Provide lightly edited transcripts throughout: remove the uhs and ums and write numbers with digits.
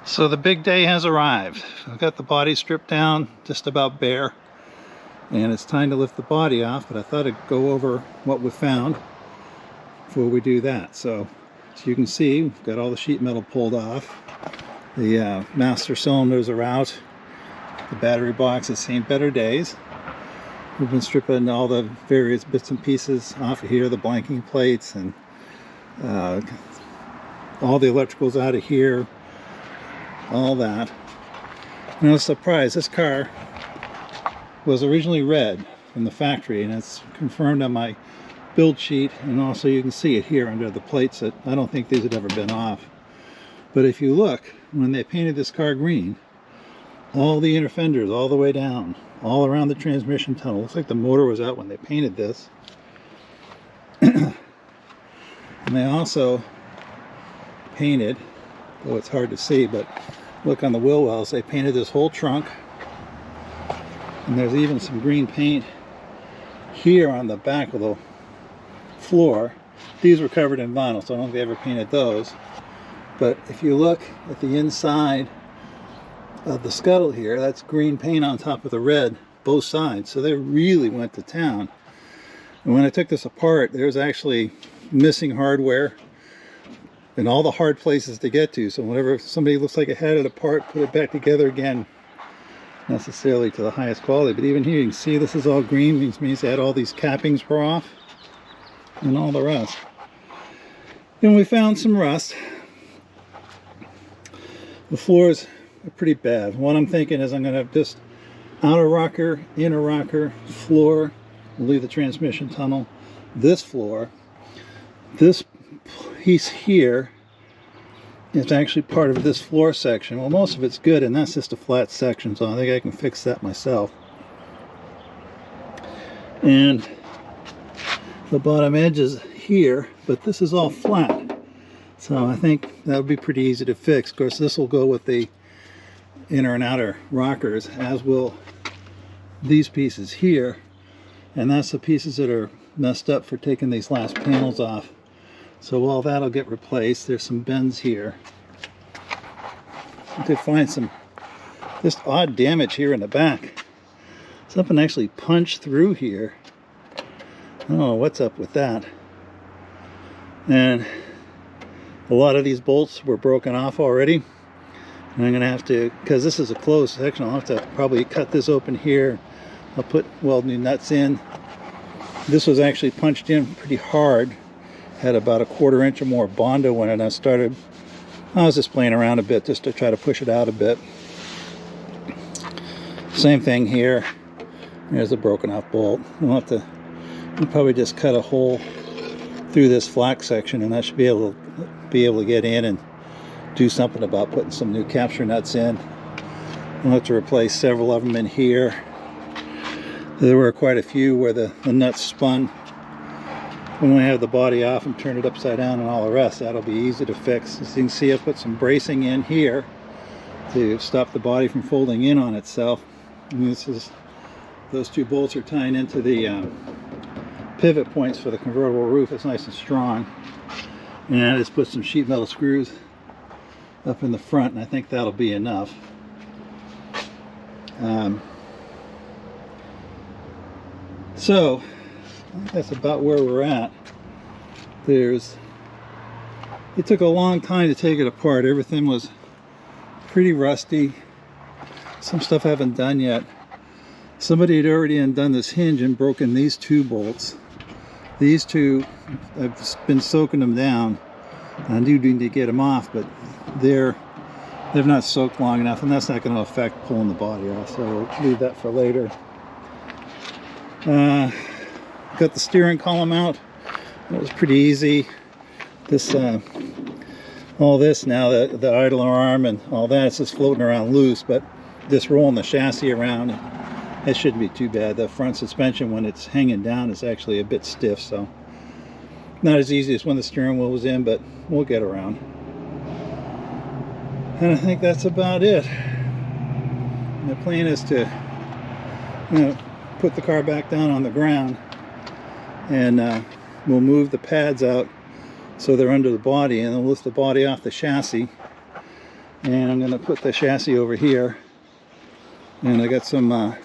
So the big day has arrived. I've got the body stripped down, just about bare, and it's time to lift the body off, but I thought I'd go over what we found before we do that. So as you can see, we've got all the sheet metal pulled off. The master cylinders are out. The battery box has seen better days. We've been stripping all the various bits and pieces off of here, the blanking plates, and all the electricals out of here, all that. No surprise, this car was originally red from the factory, and it's confirmed on my build sheet, and also you can see it here under the plates that I don't think these had ever been off. But if you look, when they painted this car green, all the inner fenders all the way down, all around the transmission tunnel, looks like the motor was out when they painted this. And they also painted, though it's hard to see, but look on the wheel wells, they painted this whole trunk, and there's even some green paint here on the back of the floor. These were covered in vinyl, so I don't think they ever painted those. But if you look at the inside of the scuttle here, that's green paint on top of the red, both sides. So they really went to town. And when I took this apart, there's actually missing hardware and all the hard places to get to. So whenever somebody looks like it had it apart, put it back together again, necessarily to the highest quality. But even here you can see this is all green, which means they had all these cappings were off and all the rest. And we found some rust. The floors are pretty bad. What I'm thinking is I'm going to have just outer rocker, inner rocker, floor, we'll leave the transmission tunnel, this floor, this piece here is actually part of this floor section. Well, most of it's good, and that's just a flat section, so I think I can fix that myself. And the bottom edge is here, but this is all flat, so I think that would be pretty easy to fix. Of course, this will go with the inner and outer rockers, as will these pieces here, and that's the pieces that are messed up for taking these last panels off. So all that'll get replaced. There's some bends here. You could find some just odd damage here in the back. Something actually punched through here. I don't know what's up with that. And a lot of these bolts were broken off already. And I'm going to have to, because this is a closed section, I'll have to probably cut this open here. I'll put weld new nuts in. This was actually punched in pretty hard. Had about a 1/4 inch or more Bondo when I started. I was just playing around a bit just to try to push it out a bit. Same thing here. There's a broken off bolt. We'll probably just cut a hole through this flax section, and I should be able to get in and do something about putting some new capture nuts in. I'll have to replace several of them in here. There were quite a few where the nuts spun. When I have the body off and turn it upside down and all the rest, that'll be easy to fix. As you can see, I put some bracing in here to stop the body from folding in on itself. And those two bolts are tying into the pivot points for the convertible roof. It's nice and strong. And I just put some sheet metal screws up in the front, and I think that'll be enough. So I think that's about where we're at. It took a long time to take it apart. Everything was pretty rusty. Some stuff I haven't done yet. Somebody had already undone this hinge and broken these two bolts. These two, I've been soaking them down. I do need to get them off, but they've not soaked long enough, and that's not going to affect pulling the body off, so we'll leave that for later. Got the steering column out. That was pretty easy. This all this now, the idler arm and all that, it's just floating around loose, but just rolling the chassis around, it shouldn't be too bad. The front suspension, when it's hanging down, is actually a bit stiff, so not as easy as when the steering wheel was in, but we'll get around. And I think that's about it. The plan is to, put the car back down on the ground, and we'll move the pads out so they're under the body, and then lift the body off the chassis, And I'm going to put the chassis over here. And I got some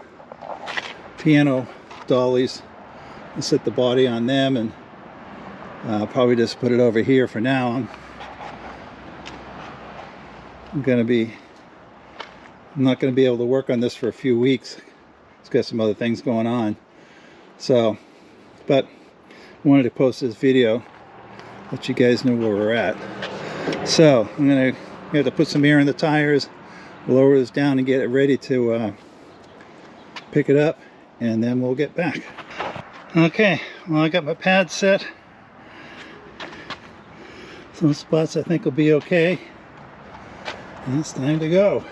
piano dollies. I'll set the body on them, and I'll probably just put it over here for now. I'm not going to be able to work on this for a few weeks. It's got some other things going on. So, but I wanted to post this video, let you guys know where we're at. So I'm going to have to put some air in the tires, lower this down and get it ready to pick it up, and then we'll get back. Okay, well, I got my pad set. Some spots I think will be okay. And it's time to go.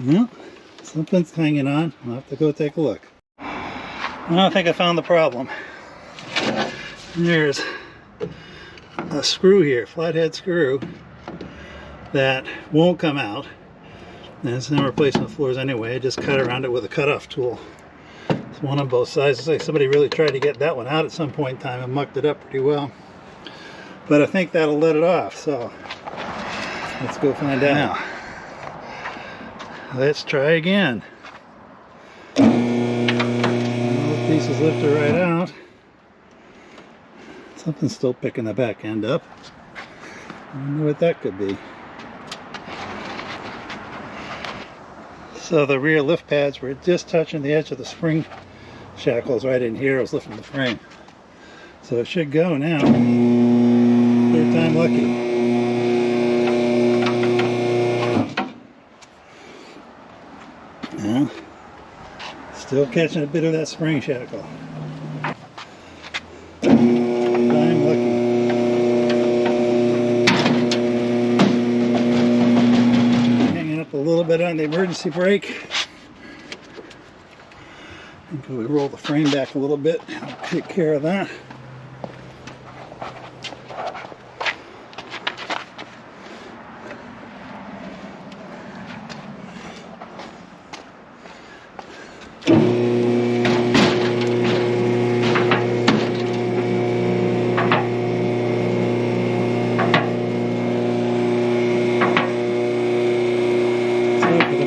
Well, something's hanging on. I'll have to go take a look. I don't think I found the problem. There's a screw here, flathead screw, that won't come out. And it's not replacing the floors anyway. I just cut around it with a cutoff tool. It's one on both sides. It's like somebody really tried to get that one out at some point in time and mucked it up pretty well. But I think that'll let it off, so let's go find out. Now, let's try again. All the pieces lifted right out. Something's still picking the back end up. I wonder what that could be. So the rear lift pads were just touching the edge of the spring shackles right in here. I was lifting the frame. So it should go now. Third time lucky. Now, still catching a bit of that spring shackle. Time lucky. A little bit on the emergency brake. Until we roll the frame back a little bit, I'll take care of that.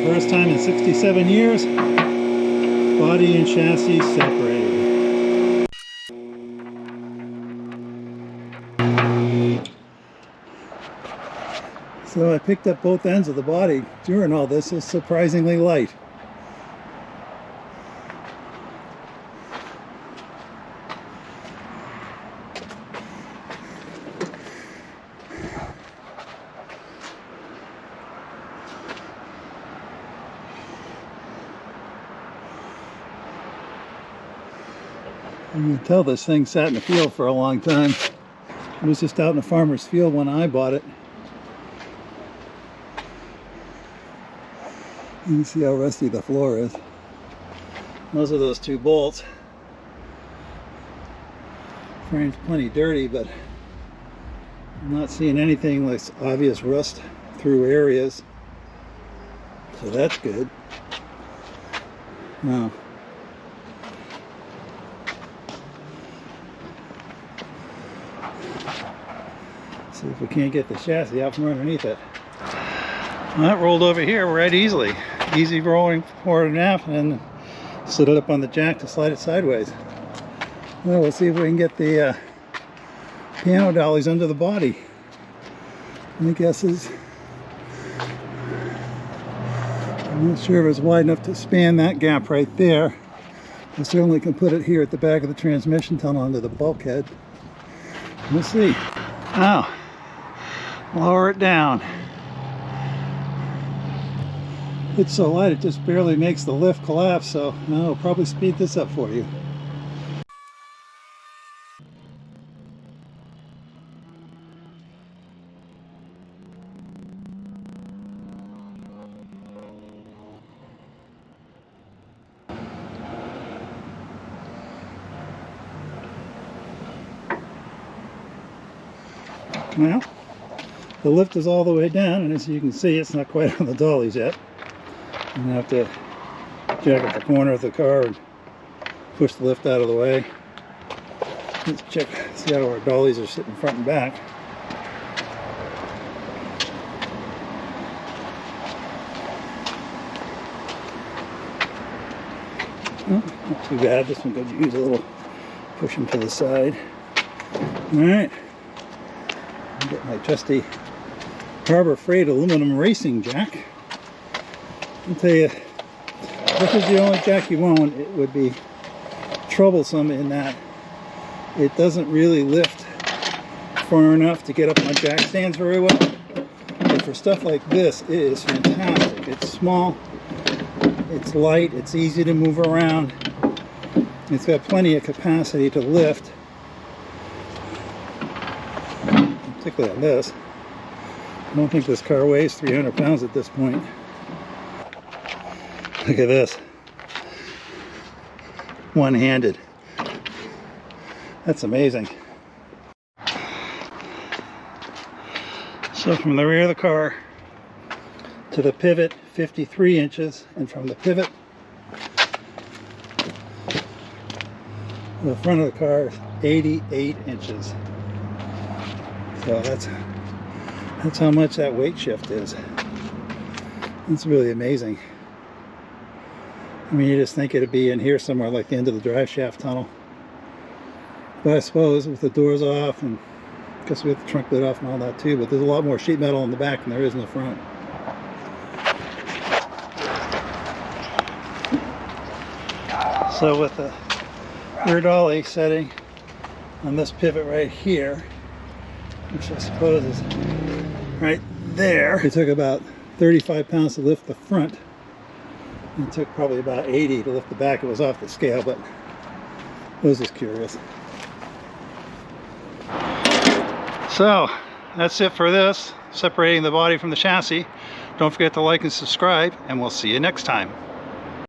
First time in 67 years, body and chassis separated. So I picked up both ends of the body during all this. It's surprisingly light. You can tell this thing sat in the field for a long time. It was just out in a farmer's field when I bought it. You can see how rusty the floor is. Those are those two bolts. Frame's plenty dirty, but I'm not seeing anything like obvious rust through areas. So that's good. Now, see if we can't get the chassis out from underneath it. Well, that rolled over here right easily. Easy rolling forward and aft, and then set it up on the jack to slide it sideways. Well, we'll see if we can get the piano dollies under the body. My guess is, I'm not sure if it's wide enough to span that gap right there. I certainly can put it here at the back of the transmission tunnel under the bulkhead. We'll see. Now, lower it down. It's so light it just barely makes the lift collapse, so I'll probably speed this up for you. Well, the lift is all the way down, and as you can see, it's not quite on the dollies yet. I'm going to have to jack up the corner of the car and push the lift out of the way. Let's check, see how our dollies are sitting front and back. Oh, not too bad. This one could use a little pushing to the side. Alright. Get my trusty Harbor Freight aluminum racing jack. I'll tell you, if this is the only jack you own, it would be troublesome in that it doesn't really lift far enough to get up on jack stands very well. But for stuff like this, it is fantastic. It's small, it's light, it's easy to move around. It's got plenty of capacity to lift, particularly on this. I don't think this car weighs 300 pounds at this point. Look at this. One-handed. That's amazing. So from the rear of the car to the pivot, 53 inches, and from the pivot to the front of the car, 88 inches. So that's how much that weight shift is. It's really amazing. I mean, you just think it'd be in here somewhere, like the end of the drive shaft tunnel. But I suppose with the doors off, and I guess we have the trunk lid off and all that too, but there's a lot more sheet metal in the back than there is in the front. So with the rear dolly setting on this pivot right here, which I suppose is right there, it took about 35 pounds to lift the front. It took probably about 80 to lift the back. It was off the scale, but I was just curious. So that's it for this, separating the body from the chassis. Don't forget to like and subscribe, and we'll see you next time.